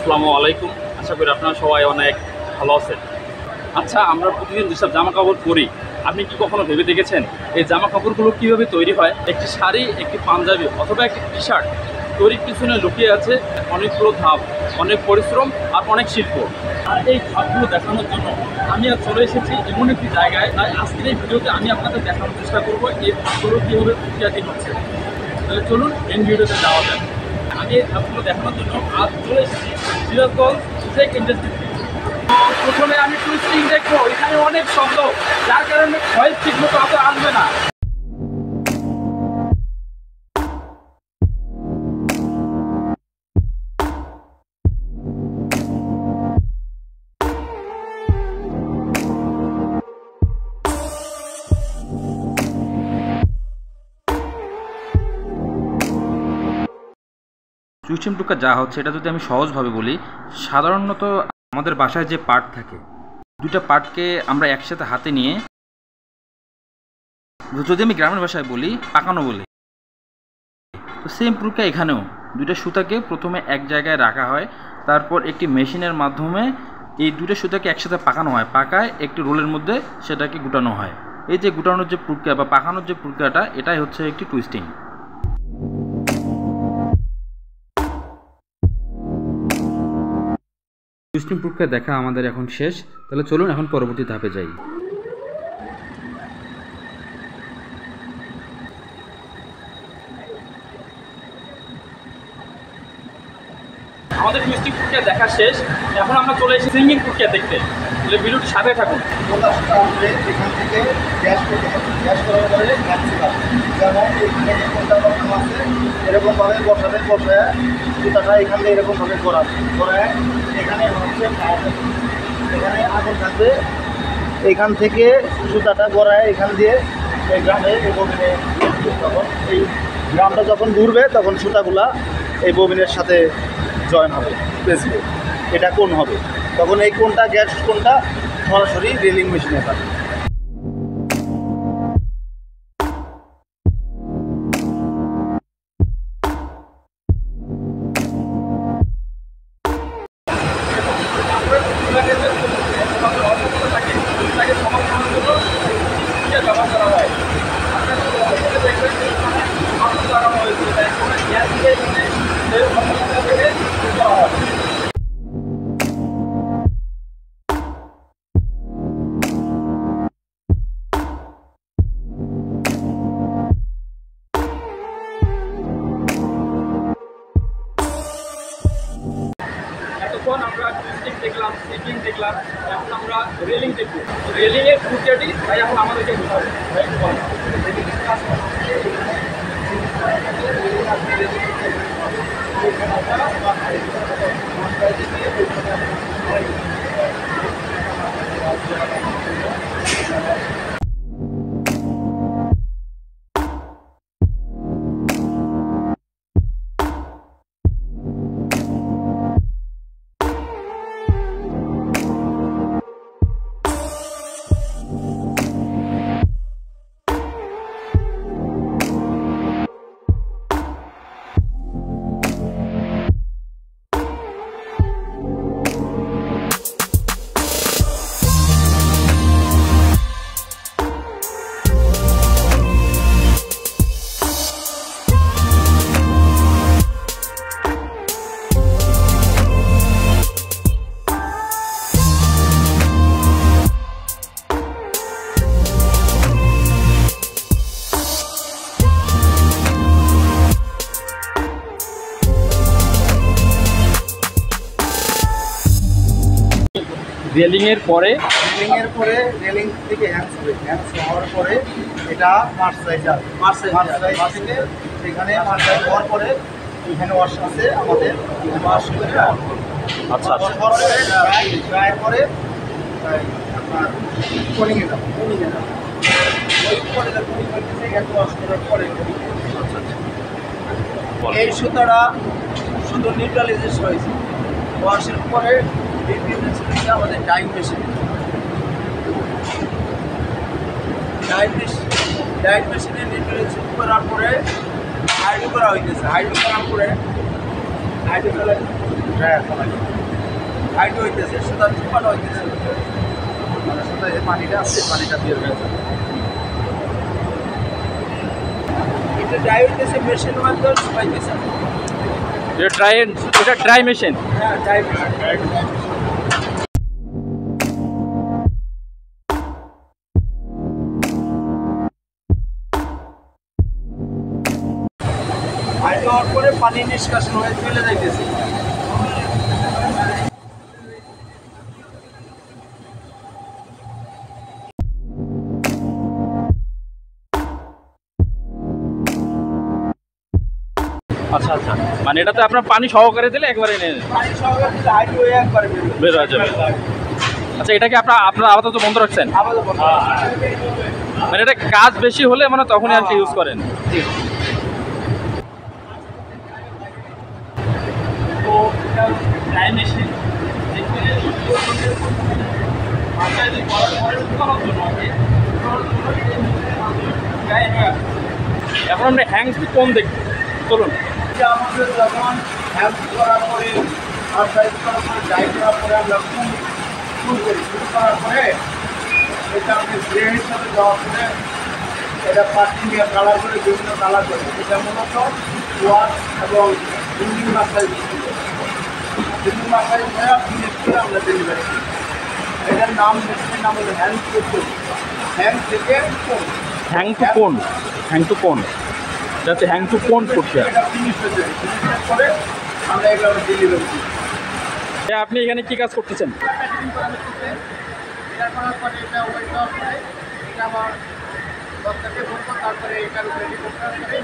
আসসালামু আলাইকুম। আশা করি আপনারা সবাই অনেক ভালো আছেন। আচ্ছা, আমরা প্রতিদিন যেসব জামা কাপড় পরি, আপনি কি কখনো ভেবে দেখেছেন এই জামা কাপড়গুলো কীভাবে তৈরি হয়? একটি শাড়ি, একটি পাঞ্জাবি অথবা একটি টি শার্ট তৈরির পিছনে লুকিয়ে আছে অনেকগুলো ধাপ, অনেক পরিশ্রম আর অনেক শিল্প। আর এই ধাপগুলো দেখানোর জন্য আমি আজ চলে এসেছি এমন একটি জায়গায়। তাই আজকের এই ভিডিওতে আমি আপনাদের দেখানোর চেষ্টা করবো এই ধাপগুলো কীভাবে প্রক্রিয়াধীন হচ্ছে। তাহলে চলুন মেন ভিডিওতে যাওয়া যায়। আমি এই ধাপগুলো দেখানোর জন্য আজ চলে এসেছি সিরাজগঞ্জ টেক ইন্ডাস্ট্রি। প্রথমে আমি টুইস্টিং দেখবো, এখানে অনেক শব্দ, যার কারণে ভয়েস ঠিক মতো অত আসবে না। টুইস্টিং টুকা যা হচ্ছে এটা যদি আমি সহজভাবে বলি, সাধারণত আমাদের বাসায় যে পার্ট থাকে, দুইটা পার্টকে আমরা একসাথে হাতে নিয়ে, যদি আমি গ্রামের ভাষায় বলি পাকানো বলি, তো সেম প্রক্রিয়া এখানেও দুইটা সুতাকে প্রথমে এক জায়গায় রাখা হয়, তারপর একটি মেশিনের মাধ্যমে এই দুইটা সুতাকে একসাথে পাকানো হয়, পাকায় একটি রোলের মধ্যে সেটাকে গুটানো হয়। এই যে গুটানোর যে প্রক্রিয়া বা পাকানোর যে প্রক্রিয়াটা, এটাই হচ্ছে একটি টুইস্টিং। টুইস্টিং প্রক্রিয়া দেখা আমাদের এখন শেষ। তাহলে চলুন এখন পরবর্তী ধাপে যাই। আমাদের টুইস্টিং প্রক্রিয়া দেখা শেষ, এখন আমরা চলে এসেছি সিঙ্গিং প্রক্রিয়া দেখতে। তাহলে ভিডিওটি সাথে থাকুন। এখান থেকে গ্যাস করতে হবে, গ্যাস করার পরে ম্যাক্সিমাম যেমন এখানে যে কোনটা বসানো আছে এরকমভাবে বসাবে, বসে সুতাটা এখান থেকে এরকমভাবে গড়ায় এখানে হচ্ছে এখানে আগুন থাকবে, এখান থেকে সুতাটা গড়ায় এখান দিয়ে এই গ্রামে এই ববিনে তখন এই গ্রামটা যখন ঘুরবে তখন সুতাগুলা এই ববিনের সাথে জয়েন হবে, বেসবে এটা কোন হবে, তখন এই কোনটা গ্যাস কোনটা সরাসরি রেলিং মেশিনে থাকে। এতক্ষণ আমরা টুইস্টিং দেখলাম, সিঙ্গিং দেখলাম, এখন আমরা রেলিং দেখবো। রেলিংয়ের প্রক্রিয়াটি তাই এখন আমাদেরকে বোঝাবো। রেলিংয়ের পরে রেলিং থেকে হ্যান্ডস হবে, হ্যান্ডস হওয়ার পরে এটা মার্সাইজার থেকে এখানে মার্সাইজ হওয়ার পরে এখানে ওয়াশ আছে আমাদের, ওয়াশ করে আচ্ছা ড্রাই করে আপনার কোনিংয়ে যাবো, ওয়াশ করার পরে এই সুতাটা শুধু নিউট্রালাইজেশন হয়েছে, ওয়াশের পরে আমাদের ডাইং মেশিন, ডাইং মেশিনে নিউট্রালাইজেশন করার পরে হাইড্রো করা হইতেছে, হাইড্রো করার পরে হাইড্রো ড্রায়ার করা যায়। হাইট হইতেছে সুতা চুপানো হইতেছে, মানে শুধু এই পানিটা আছে, পানিটা বের হয়ে যায়। এটা ড্রাই হইতেছে মেশিন মাধ্যমে শুকাইতেছে। এটা ড্রাই মেশিন। হ্যাঁ, ড্রাই মেশিন। পানি দেওয়ার পরে পানি নিষ্কাশন হয়ে চলে যাইতেছে। আচ্ছা আচ্ছা, মানে এটাতে আপনার পানি সহকারে দিলে একবারে নিয়ে পানি সহকারে দিলে হাইট হয়ে একবারে বের হয়ে বের হয়ে যাবে। আচ্ছা, এটাকে আপনার আপাতত বন্ধ রাখছেন? আপাতত বন্ধ। মানে এটা কাজ বেশি হলে মানে তখনই আর কি ইউজ করেন? তো এটা ড্রাই মেশিন এখন আমরা হ্যাংস কোন দেখব, চলুন। এটা আমাদের যখন হেল্প করার পরে আর সাইজ করার পরে ড্রাই করার পরে আমরা ফুল করি, ফুল করার পরে এটা আপনি গ্রে হিসাবে দেওয়ার পরে এটা পার্টি নিয়ে কালার করে বিভিন্ন কালার করে এটা মূলত ওয়াশ এবং বিল্ডিং মাসাইজ বিল্ডিং মাসাইজ হয়ে ফিনিশ করে আমরা ডেলিভারি করি। এটার নাম মেশিনের নাম হলো হ্যান্ড টু হ্যান্ড থেকে কোন হ্যাং টু কোন, হ্যাং টু কোন, এটা হচ্ছে হ্যাং টু কোন প্রক্রিয়া। এটা ফিনিশ হয়ে যায়, ফিনিশ করে আমরা এগুলো ডেলিভারি করি। আপনি এখানে কি কাজ করতেছেন? এটা করার পরে এটা ওয়েট দেওয়ার পরে এটা আবার 10 থেকে ভরবো, তারপরে এটার উপরে রিপোর্ট করার পরে